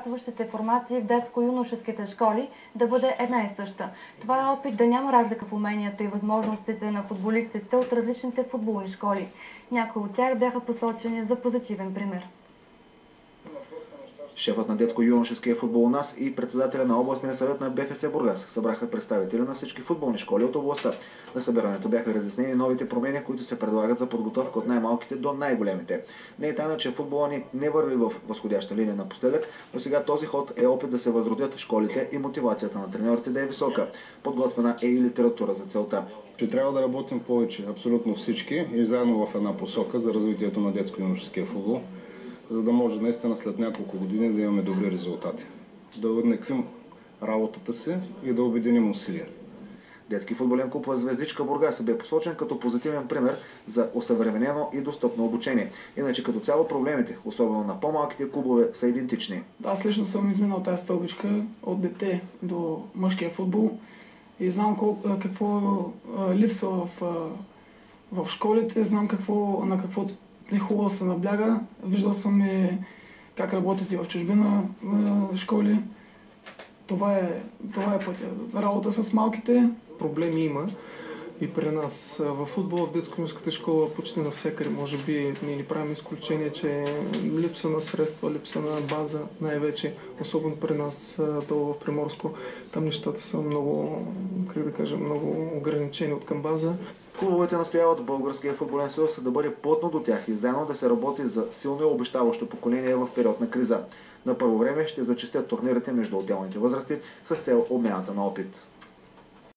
участващите формации в детско-юношеските школи да бъде една и съща. Това е опит да няма разлика в уменията и възможностите на футболистите от различните футболни школи. Някои от тях бяха посочени за позитивен пример. Шефът на детско-юношеския футбол у нас и председателя на областния съвет на БФС Бургас събраха представители на всички футболни школи от областта. На събирането бяха разяснени новите промени, които се предлагат за подготовка от най-малките до най-големите. Не е тайна, че футбола ни не върви в възходяща линия напоследък, но сега този ход е опит да се възродят школите и мотивацията на треньорите да е висока. Подготвена е и литература за целта. Че трябва да работим повече, абсолютно всички и заедно в една посока за развитието на детско-юношеския футбол, за да може наистина след няколко години да имаме добри резултати. Да уеднаквим работата си и да обединим усилия. Детски футболен клуб Звездичка Бургас бе посочен като позитивен пример за осъвременено и достъпно обучение. Иначе като цяло проблемите, особено на по-малките клубове, са идентични. Аз лично съм изминал тази стълбичка от дете до мъжкия футбол и знам какво липсва в школите, знам на какво е хубаво се набляга. Виждал съм и как работят и в чужбина школи. Това е пътя. Работа с малките. Проблеми има и при нас. В футбола, в детско-юношеската школа почти навсякъде, може би ние не правим изключение, че липса на средства, липса на база най-вече, особено при нас долу в Приморско. Там нещата са много, много ограничени от към база. Клубовете настояват Българския футболен съюз да бъде плътно до тях и заедно да се работи за силно и обещаващо поколение в период на криза. На първо време ще зачестят турнирите между отделните възрасти с цел обмяната на опит.